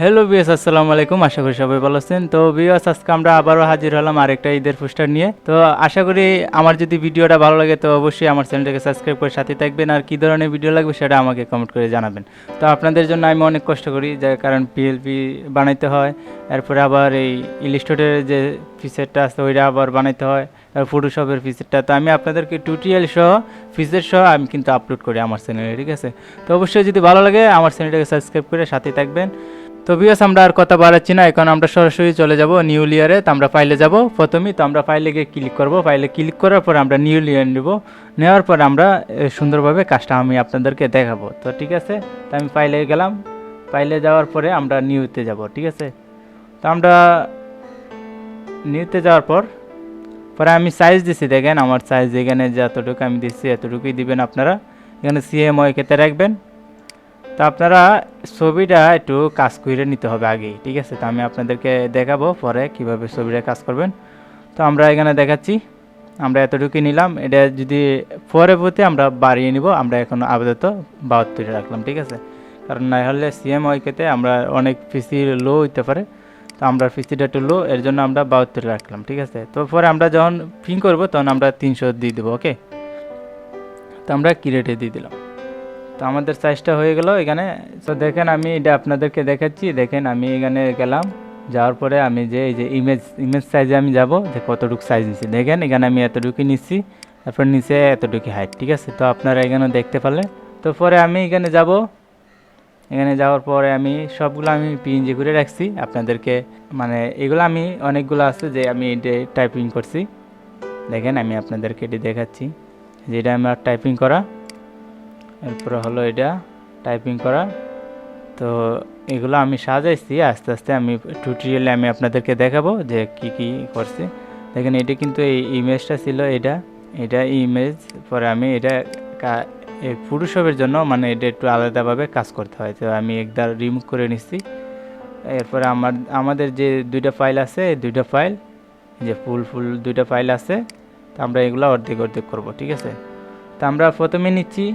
Hello viewers, আসসালামু আলাইকুম। আশা করি সবাই ভালো আছেন। তো ভিউয়ার্স, আজকে আমরা আবারও হাজির হলাম আরেকটা ঈদের পোস্টার নিয়ে। তো আশা করি আমার যদি ভিডিওটা ভালো লাগে তো অবশ্যই আমার চ্যানেলটাকে সাবস্ক্রাইব করে সাথে থাকবেন, আর কী ধরনের ভিডিও লাগবে সেটা আমাকে কমেন্ট করে জানাবেন। তো আপনাদের জন্য আমি অনেক কষ্ট করি, যার কারণ পিএলপি বানাইতে হয়, এরপরে আবার এই ইলিস্ট্রেটরের যে ফিচারটা আছে ওইটা আবার বানাইতে হয়, আর ফটোশপের ফিচারটা। তো আমি আপনাদেরকে টিউটোরিয়াল সহ ফিচার সহ আমি কিন্তু আপলোড করি আমার চ্যানেলে, ঠিক আছে? তো অবশ্যই যদি ভালো লাগে আমার চ্যানেলটাকে সাবস্ক্রাইব করে সাথে থাকবেন। তো ভিউয়ার্স, আমরা আর কথা বাড়াচ্ছি না, এখন আমরা সরাসরি চলে যাব নিউ লেয়ারে। তো আমরা ফাইলে যাব প্রথমেই। তো আমরা ফাইলে গিয়ে ক্লিক করব। ফাইলে ক্লিক করার পর আমরা নিউ লেয়ার নেব। নেওয়ার পর আমরা সুন্দরভাবে কাজটা আমি আপনাদেরকে দেখাবো। তো ঠিক আছে, তো আমি ফাইলে গেলাম। ফাইলে যাওয়ার পরে আমরা নিউতে যাব, ঠিক আছে? তো আমরা নিউতে যাওয়ার পর পরে আমি সাইজ দিছি, দেখেন আমার সাইজ এখানে যতটুকু আমি দিচ্ছি এতটুকুই দিবেন আপনারা। এখানে সিএমওয়াই কেটে রাখবেন। তো আপনারা ছবিটা একটু কাজ করে নিতে হবে আগেই, ঠিক আছে? তো আমি আপনাদেরকে দেখাবো পরে কিভাবে ছবিটা কাজ করবেন। তো আমরা এখানে দেখাচ্ছি, আমরা এতটুকু নিলাম। এটা যদি পরবর্তী আমরা বাড়িয়ে নিব। আমরা এখন আপাতত 72 রাখলাম, ঠিক আছে? কারণ না হলে সিএমওয়াইকেতে আমরা অনেক পিসি লো হইতে পারে। তো আমরা পিসিটা একটু লো, এর জন্য আমরা 72 রাখলাম, ঠিক আছে? তো পরে আমরা যখন প্রিন্ট করবো তখন আমরা 300 দিয়ে দেবো, ওকে? তো আমরা কিরেটে দিয়ে দিলাম। তো আমাদের সাইজটা হয়ে গেল এখানে। তো দেখেন আমি এটা আপনাদেরকে দেখাচ্ছি। দেখেন আমি এখানে গেলাম, যাওয়ার পরে আমি যে এই যে ইমেজ সাইজে আমি যাব, যে কতটুকু সাইজ নিচ্ছি। দেখেন এখানে আমি এতটুকু নিচ্ছি, তারপর নিচে এতটুকু হাইট, ঠিক আছে? তো আপনারা এখানে দেখতে পারলে। তো পরে আমি এখানে যাব। এখানে যাওয়ার পরে আমি সবগুলো আমি পিএনজি করে রাখছি আপনাদেরকে, মানে এগুলো আমি অনেকগুলো আছে যে আমি এটা টাইপিং করছি। দেখেন আমি আপনাদেরকে এটি দেখাচ্ছি, যেটা আমার টাইপিং করা, এরপরে হলো এটা টাইপিং করা। তো এগুলো আমি সাজাইছি, আস্তে আস্তে আমি টিউটোরিয়ালে আমি আপনাদেরকে দেখাবো যে কি কি করছি। দেখেন এটা কিন্তু এই ইমেজটা ছিল, এটা ইমেজ। পরে আমি এটা এই ফটোশপের জন্য মানে এটা একটু আলাদাভাবে কাজ করতে হয়। তো আমি একবার রিমুভ করে নিচ্ছি। এরপরে আমাদের যে দুইটা ফাইল আছে, এই দুইটা ফাইল যে ফুল দুইটা ফাইল আছে, তো আমরা এগুলো অর্ধেক করবো, ঠিক আছে? তো আমরা প্রথমে নিচ্ছি,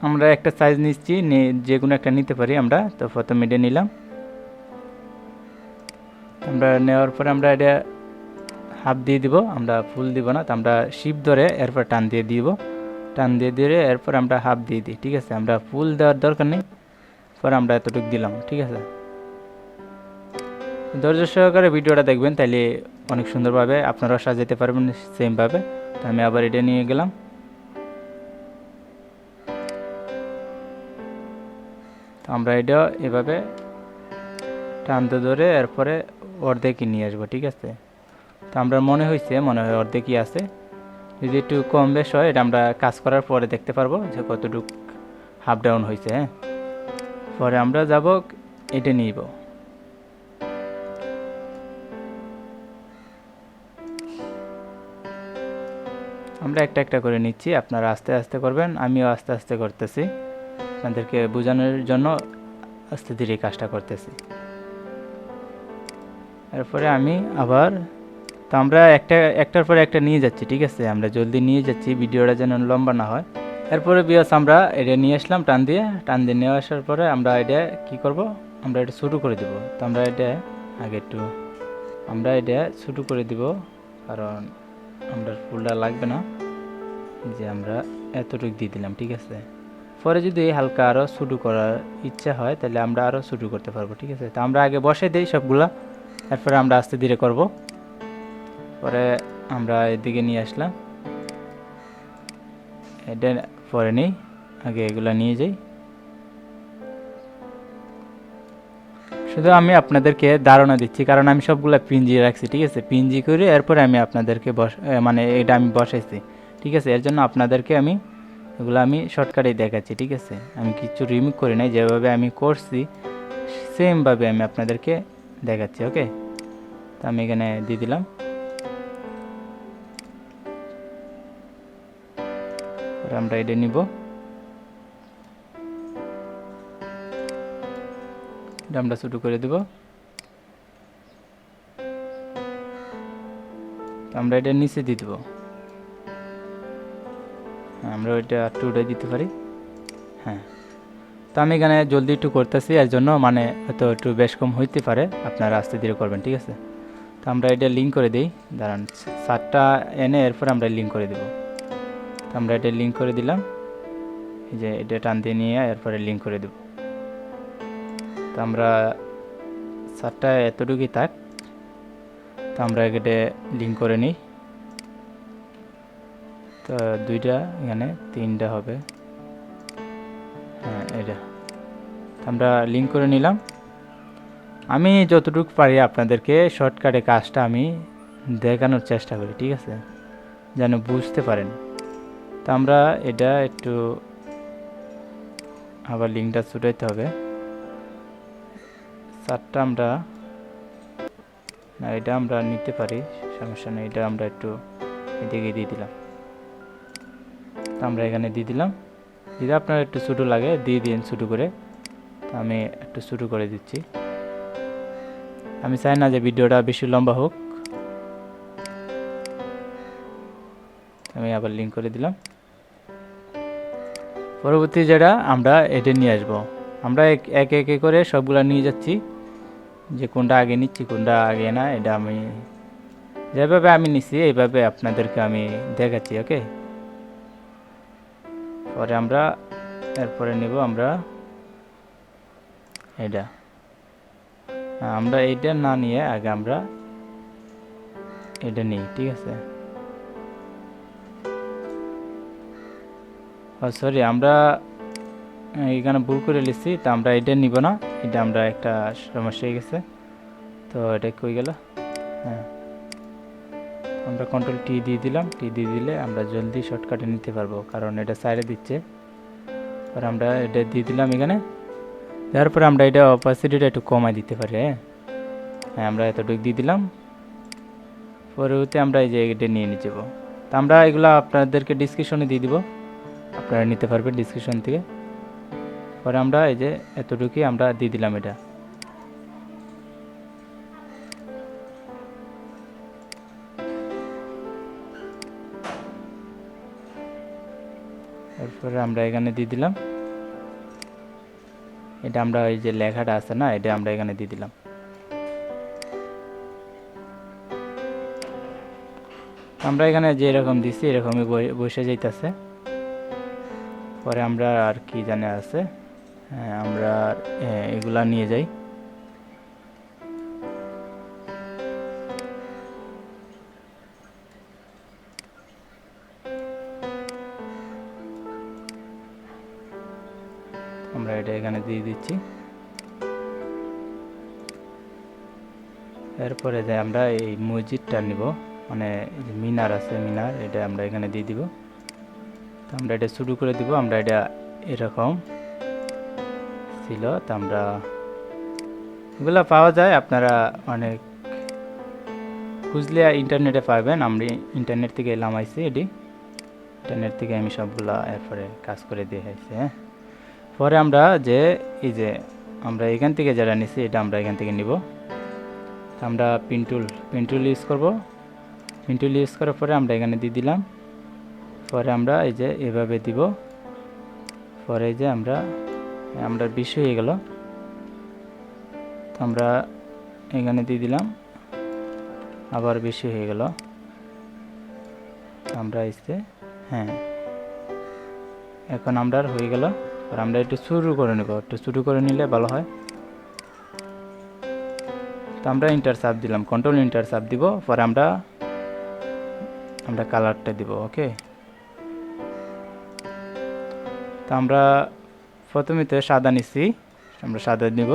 আমরা একটা সাইজ নিচ্ছি, যে কোনো একটা নিতে পারি আমরা। তো প্রথমে এটা নিলাম। আমরা নেওয়ার পরে আমরা এটা হাফ দিয়ে দিব, আমরা ফুল দিব না। তো আমরা শিপ ধরে এরপর টান দিয়ে দিব, টান দিয়ে দিয়ে এরপর আমরা হাফ দিয়ে দিই, ঠিক আছে? আমরা ফুল দেওয়ার দরকার নেই, পরে আমরা এতটুকু দিলাম, ঠিক আছে? ধৈর্য সহকারে ভিডিওটা দেখবেন, তাহলে অনেক সুন্দরভাবে আপনারা সাজাতে পারবেন সেমভাবে। তো আমি আবার এটা নিয়ে গেলাম। তো আমরা এটা এভাবে টানতে ধরে এরপরে অর্ধেকই নিয়ে আসবো, ঠিক আছে? তো আমরা মনে হয় অর্ধেকই আছে। যদি একটু কম বেশ হয় এটা আমরা কাজ করার পরে দেখতে পারবো যে কতটুকু হাফ ডাউন হয়েছে। হ্যাঁ, পরে আমরা যাব এটা নিব। আমরা একটা একটা করে নিচ্ছি, আপনারা আস্তে আস্তে করবেন, আমিও আস্তে আস্তে করতেছি, আপনাদেরকে বোঝানোর জন্য আস্তে ধীরে কাজটা করতেছি। এরপরে আমি আবার, তো আমরা একটার পরে একটা নিয়ে যাচ্ছি, ঠিক আছে? আমরা জলদি নিয়ে যাচ্ছি, ভিডিওটা যেন লম্বা না হয়। এরপরে বিয়াস আমরা এটা নিয়ে আসলাম টান দিয়ে নিয়ে আসার পরে আমরা এটা কি করব, আমরা এটা শুরু করে দেব। তো আমরা এটা আগে আমরা এটা শুরু করে দিব, কারণ আমরা ফুলটা লাগবে না, যে আমরা এতটুকু দিয়ে দিলাম, ঠিক আছে? পরে যদি হালকা আরও শুরু করার ইচ্ছা হয় তাহলে আমরা আরও শুরু করতে পারবো, ঠিক আছে? তো আমরা আগে বসে দিই সবগুলা, এরপরে আমরা আস্তে ধীরে করব। পরে আমরা এদিকে নিয়ে আসলাম, এটা পরে নেই, আগে এগুলা নিয়ে যাই। শুধু আমি আপনাদেরকে ধারণা দিচ্ছি, কারণ আমি সবগুলা পিনজি রাখছি, ঠিক আছে? পিনজি করে এরপরে আমি আপনাদেরকে মানে এটা আমি বসাইছি, ঠিক আছে? এর জন্য আপনাদেরকে আমি এগুলো আমি শর্টকাটেই দেখাচ্ছি, ঠিক আছে? আমি কিছু রিমুভ করি নাই, যেভাবে আমি করছি সেমভাবে আমি আপনাদেরকে দেখাচ্ছি, ওকে? তো আমি এখানে দিয়ে দিলাম। আমরা এটা নিব, এটা আমরা শুরু করে দেব। আমরা এটা নিচে দিয়ে দেবো, আমরা ওইটা একটু উঠে দিতে পারি। হ্যাঁ, তো আমি এখানে জলদি একটু করতেছি, এর জন্য মানে হয়তো একটু বেশ কম হইতে পারে, আপনারা আস্তে ধীরে করবেন, ঠিক আছে। তো আমরা এটা লিঙ্ক করে দিই, দাঁড়ান সারটা এনে এরপর আমরা লিঙ্ক করে দেব। তো আমরা এটা লিঙ্ক করে দিলাম, এই যে এটা টান দিয়ে নিয়ে এরপরে লিঙ্ক করে দেব। তো আমরা সারটা এতটুকুই থাক, তো আমরা এটা লিঙ্ক করে নিই। তো দুইটা এখানে তিনটা হবে, হ্যাঁ এটা আমরা লিঙ্ক করে নিলাম। আমি যতটুকু পারি আপনাদেরকে শর্টকাটে কাজটা আমি দেখানোর চেষ্টা করি, ঠিক আছে, যেন বুঝতে পারেন। তো আমরা এটা একটু আবার লিঙ্কটা ছুটাইতে হবে। সারটা আমরা না, এটা আমরা নিতে পারি, সমস্যা নেই। এটা আমরা একটু এদিকে দিয়ে দিলাম। তো আমরা এখানে দিয়ে দিলাম। যদি আপনার একটু ছোটো লাগে দিয়ে দিন ছোটো করে, তো আমি একটু ছোটো করে দিচ্ছি। আমি চাই না যে ভিডিওটা বেশি লম্বা হোক। আমি আবার লিঙ্ক করে দিলাম। পরবর্তী যেটা আমরা এটা নিয়ে আসব, আমরা একে একে করে সবগুলা নিয়ে যাচ্ছি, যে কোনটা আগে নিচ্ছি কোনটা আগে না, এটা আমি যেভাবে আমি নিচ্ছি এইভাবে আপনাদেরকে আমি দেখাচ্ছি, ওকে। পরে আমরা এরপরে নিব আমরা এটা, আমরা এইটা না নিয়ে আগে আমরা এটা নিই, ঠিক আছে। সরি, আমরা এখানে ভুল করে লিখছি, তো আমরা এটা নিব না, এটা আমরা একটা সমস্যা হয়ে গেছে। তো এটা কই গেল, হ্যাঁ আমরা কন্ট্রোল টি দিয়ে দিলাম। টি দিয়ে দিলে আমরা জলদি শর্টকাটে নিতে পারবো, কারণ এটা সাইডে দিচ্ছে। আর আমরা এটা দিয়ে দিলাম এখানে, তারপরে আমরা এটা অপাসিটিটা একটু কমাই দিতে পারি। হ্যাঁ আমরা এতটুকু দিয়ে দিলাম। পরবর্তী আমরা এই যে এটা নিয়ে নিয়ে যাবো। তো আমরা এগুলো আপনাদেরকে ডিসক্রিপশনে দিয়ে দিব, আপনারা নিতে পারবেন ডিসক্রিপশন থেকে। পরে আমরা এই যে এতটুকুই আমরা দিয়ে দিলাম এটা। এরপরে আমরা এখানে দিয়ে দিলাম এটা, আমরা এই যে লেখাটা আছে না, এটা আমরা এখানে দিয়ে দিলাম। আমরা এখানে যে এরকম দিছি এরকমই বসে যাইতেছে। পরে আমরা আর কি জানে আছে, হ্যাঁ আমরা এগুলা নিয়ে যাই। আমরা এটা এখানে দিয়ে দিচ্ছি। এরপরে যে আমরা এই মসজিদটা নিব, মানে মিনার আছে, মিনার এটা আমরা এখানে দিয়ে দিব। তো আমরা এটা শুরু করে দিব। আমরা এটা এরকম ছিল, তো আমরা এগুলো পাওয়া যায়, আপনারা অনেক খুঁজলে ইন্টারনেটে পাবেন। আমি ইন্টারনেট থেকে এলাম আইছি, এটি ইন্টারনেট থেকে আমি সবগুলা এরপরে কাজ করে দিয়ে আইছি। হ্যাঁ পরে আমরা যে এই যে আমরা এখান থেকে যারা নিছি এটা আমরা এখান থেকে নিব। আমরা পিন্টুল ইউজ করব। পিন্টুল ইউজ করার পরে আমরা এখানে দিয়ে দিলাম। পরে আমরা এই যে এভাবে দিব। পরে যে আমরা বেশি হয়ে গেল, তো আমরা এখানে দিয়ে দিলাম, আবার বেশি হয়ে গেল। আমরা এসে হ্যাঁ এখন আমরা হয়ে গেল। আর আমরা একটু শুরু করে নেব, একটু শুরু করে নিলে ভালো হয়। তো আমরা ইন্টার চাপ দিলাম, কন্ট্রোল ইন্টার চাপ দিব। পরে আমরা কালারটা দিব, ওকে। তো আমরা প্রথমে তো সাদা নিচ্ছি, আমরা সাদা নিব।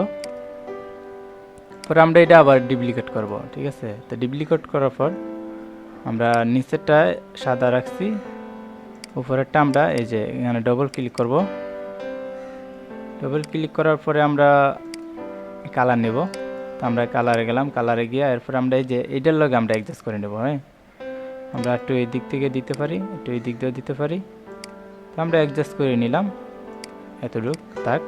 পরে আমরা এটা আবার ডুপ্লিকেট করব, ঠিক আছে। তো ডুপ্লিকেট করার পর আমরা নিচেরটা সাদা রাখছি, উপরেরটা আমরা এই যে এখানে ডবল ক্লিক করব। ডবল ক্লিক করার পরে আমরা কালার নেব। তো আমরা কালারে গেলাম, কালারে গিয়ে এরপর আমরা এই যে এইটার লগে আমরা অ্যাডজাস্ট করে নেব। হ্যাঁ আমরা একটু এই দিক থেকে দিতে পারি, একটু এই দিক দিয়েও দিতে পারি। তো আমরা অ্যাডজাস্ট করে নিলাম, এতটুক থাক।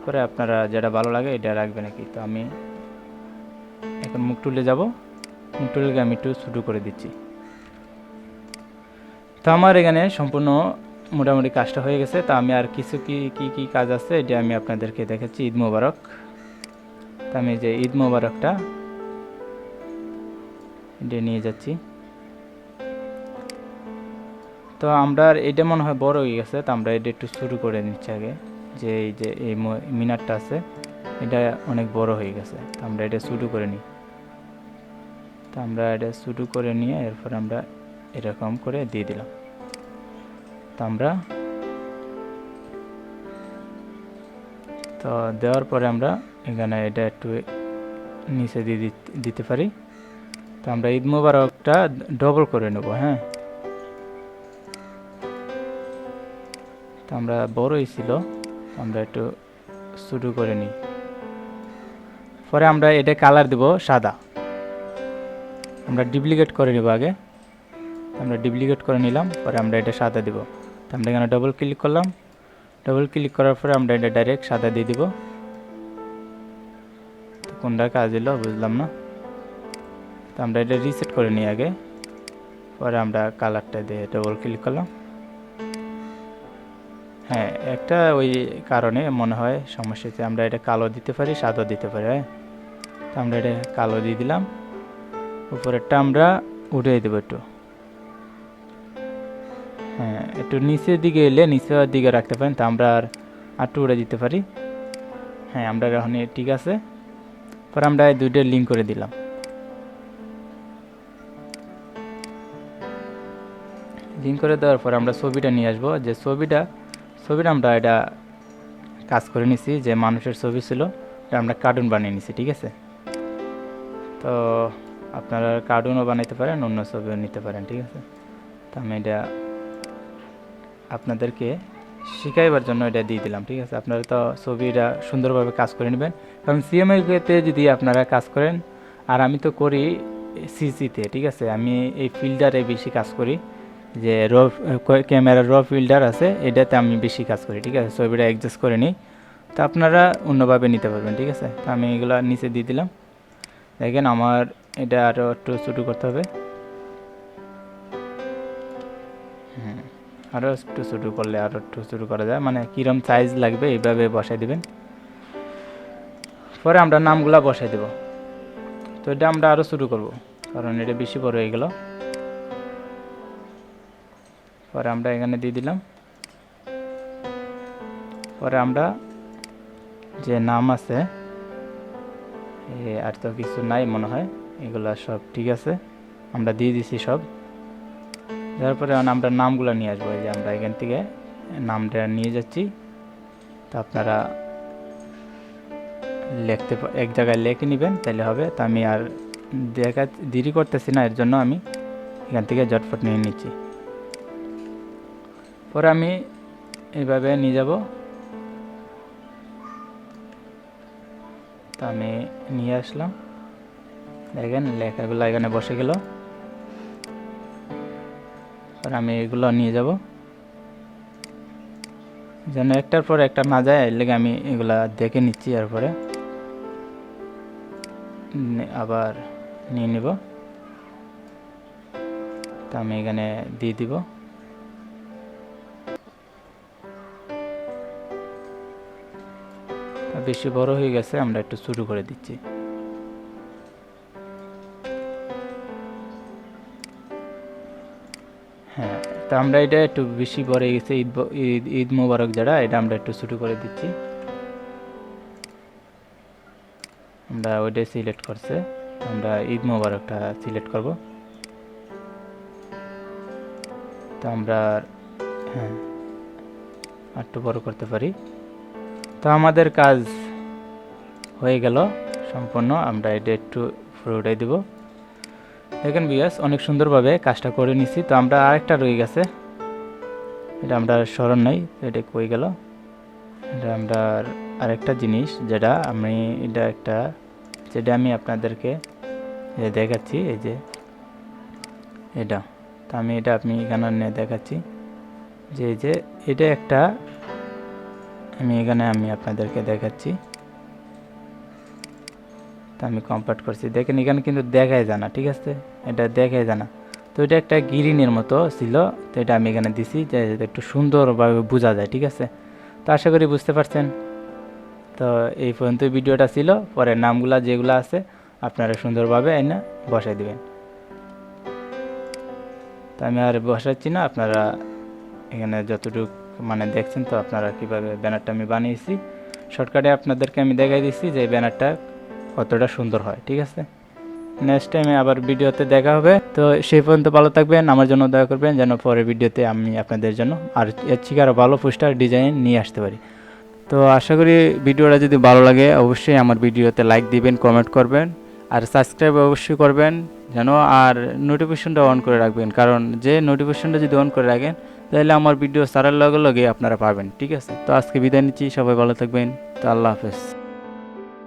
পরে আপনারা যেটা ভালো লাগে এটা রাখবেন নাকি। তো আমি এখন মুখ টুলে যাব, মুখ টুলকে আমি একটু ছোটো করে দিচ্ছি। তো আমার এখানে সম্পূর্ণ মোটামুটি কাজটা হয়ে গেছে। তো আমি আর কিছু কি কাজ আছে এটা আমি আপনাদেরকে দেখাচ্ছি। ঈদ মোবারক। তো আমি যে ঈদ মোবারকটা এটা নিয়ে যাচ্ছি। তো আমরা এটা মনে হয় বড় হয়ে গেছে, তো আমরা এটা একটু শুরু করে নিচ্ছি আগে। যে এই যে এই মিনারটা আছে এটা অনেক বড় হয়ে গেছে, তো আমরা এটা শুরু করে নিই। তো আমরা এটা শুরু করে নিয়ে এরপর আমরা এরকম করে দিয়ে দিলাম। তো আমরা তো দেওয়ার পরে আমরা এখানে এটা একটু নিচে দিয়ে দিতে পারি। তো আমরা ঈদ মোবারকটা ডবল করে নেব। হ্যাঁ, তো আমরা বড়ই ছিল, আমরা একটু শুরু করে নিই। পরে আমরা এটা কালার দেব সাদা। আমরা ডুপ্লিকেট করে নেব আগে। আমরা ডুপ্লিকেট করে নিলাম, পরে আমরা এটা সাদা দেব। তো আমরা এখানে ডবল ক্লিক করলাম। ডবল ক্লিক করার পরে আমরা এটা ডাইরেক্ট সাদা দিয়ে দিব। তো কোনটা কাজ দিল বুঝলাম না। তো আমরা এটা রিসেট করে নিই আগে, পরে আমরা কালারটা দিয়ে ডবল ক্লিক করলাম। হ্যাঁ, একটা ওই কারণে মনে হয় সমস্যা হচ্ছে। আমরা এটা কালো দিতে পারি, সাদা দিতে পারি। হ্যাঁ, তো আমরা এটা কালো দিয়ে দিলাম। উপরেরটা আমরা উঠিয়ে দেবো একটু। হ্যাঁ, একটু নিচের দিকে এলে নিচের দিকে রাখতে পারেন, তো আমরা আর একটু উড়ে দিতে পারি। হ্যাঁ, আমরা এখন ঠিক আছে। পরে আমরা এই দুইটা লিঙ্ক করে দিলাম। লিঙ্ক করে দেওয়ার পর আমরা ছবিটা নিয়ে আসবো। যে ছবিটা আমরা এটা কাজ করে নিছি, যে মানুষের ছবি ছিল এটা আমরা কার্টুন বানিয়ে নিছি। ঠিক আছে, তো আপনারা কার্টুনও বানাইতে পারেন, অন্য ছবিও নিতে পারেন। ঠিক আছে, তো আমি এটা আপনাদেরকে শিখাইবার জন্য এটা দিয়ে দিলাম। ঠিক আছে, আপনারা তো ছবিটা সুন্দরভাবে কাজ করে নেবেন। কারণ সিএমএতে যদি আপনারা কাজ করেন, আর আমি তো করি সিসিতে। ঠিক আছে, আমি এই ফিল্টারে বেশি কাজ করি, যে ক্যামেরার ফিল্টার আছে এটাতে আমি বেশি কাজ করি। ঠিক আছে, ছবিটা অ্যাডজাস্ট করে নিই, তো আপনারা অন্যভাবে নিতে পারবেন। ঠিক আছে, তো আমি এগুলো নিচে দিয়ে দিলাম। দেখেন আমার এটা আরও একটু ছোটো করতে হবে। আরও একটু ছোটো করলে আরও একটু ছোটো করা যায়, মানে কীরকম সাইজ লাগবে এইভাবে বসাই দেবেন। পরে আমরা নামগুলা বসাই দেব। তো এটা আমরা আরও শুরু করব, কারণ এটা বেশি বড় হয়ে গেল। পরে আমরা এখানে দিয়ে দিলাম। পরে আমরা যে নাম আছে আর তো কিছু নাই মনে হয়, এগুলা সব ঠিক আছে, আমরা দিয়ে দিছি সব। তারপরে আমরা নামগুলো নিয়ে আসবো। এই যে আমরা এখান থেকে নামটা নিয়ে যাচ্ছি। তো আপনারা লিখতে এক জায়গায় লিখে নেবেন, তাহলে হবে। তো আমি আর দেরি করতেছি না, এর জন্য আমি এখান থেকে ঝটফট নিয়ে নিচ্ছি। পরে আমি এইভাবে নিয়ে যাব। তো আমি নিয়ে আসলাম, দেখেন লেখাগুলো এখানে বসে গেল। আর আমি এগুলো নিয়ে যাব যেন একটার পর একটা না যায়, এর লেগে আমি এগুলা দেখে নিচ্ছি। এরপরে আবার নিয়ে নিব। তো আমি এখানে দিয়ে দিব। বেশি বড় হয়ে গেছে, আমরা একটু শুরু করে দিচ্ছি। হ্যাঁ, তো আমরা এটা একটু বেশি বড় হয়ে গেছে। ঈদ মুবারক যেটা, এটা আমরা একটু শুরু করে দিচ্ছি। আমরা ওইটাই সিলেক্ট করছে, আমরা ঈদ মুবারকটা সিলেক্ট করব। তো আমরা হ্যাঁ একটু বড় করতে পারি। তো আমাদের কাজ হয়ে গেল সম্পূর্ণ। আমরা এটা একটু পুরোটাই দেব। দেখেন বিয়াস, অনেক সুন্দরভাবে কাজটা করে নিছি। তো আমরা আরেকটা রয়ে গেছে, এটা আমরা স্মরণ নাই, এটা কই গেল। এটা আমরা আরেকটা জিনিস যেটা আমি আপনাদেরকে দেখাচ্ছি, এই যে এটা। তো আমি এটা আপনি এখানে দেখাচ্ছি, যে এই যে এটা একটা আমি আপনাদেরকে দেখাচ্ছি। তো আমি কম্পার্ট করছি, দেখেন এখানে কিন্তু দেখাই যায় না। ঠিক আছে, এটা দেখাই যায় না। তো এটা একটা গ্রিনের মতো ছিল, তো এটা আমি এখানে দিছি যে একটু সুন্দরভাবে বোঝা যায়। ঠিক আছে, তো আশা করি বুঝতে পারছেন। তো এই পর্যন্ত ভিডিওটা ছিল। পরে নামগুলা যেগুলো আছে আপনারা সুন্দরভাবে এনে বসাই দিবেন। তো আমি আর বসাচ্ছি না, আপনারা এখানে যতটুকু মানে দেখছেন তো আপনারা কীভাবে ব্যানারটা আমি বানিয়েছি শর্টকাটে আপনাদেরকে আমি দেখাই দিচ্ছি যে ব্যানারটা কতটা সুন্দর হয়। ঠিক আছে, নেক্সট টাইমে আবার ভিডিওতে দেখা হবে। তো সেই পর্যন্ত ভালো থাকবেন, আমার জন্য দয়া করবেন যেন পরের ভিডিওতে আমি আপনাদের জন্য আর এর থেকে আরও ভালো পোস্টার ডিজাইন নিয়ে আসতে পারি। তো আশা করি ভিডিওটা যদি ভালো লাগে অবশ্যই আমার ভিডিওতে লাইক দিবেন, কমেন্ট করবেন আর সাবস্ক্রাইব অবশ্যই করবেন যেন, আর নোটিফিকেশনটা অন করে রাখবেন, কারণ যে নোটিফিকেশনটা যদি অন করে রাখেন তাহলে আমার ভিডিও ছাড়ার লগে লগে আপনারা পাবেন। ঠিক আছে, তো আজকে বিদায় নিচ্ছি, সবাই ভালো থাকবেন, তো আল্লাহ হাফেজ।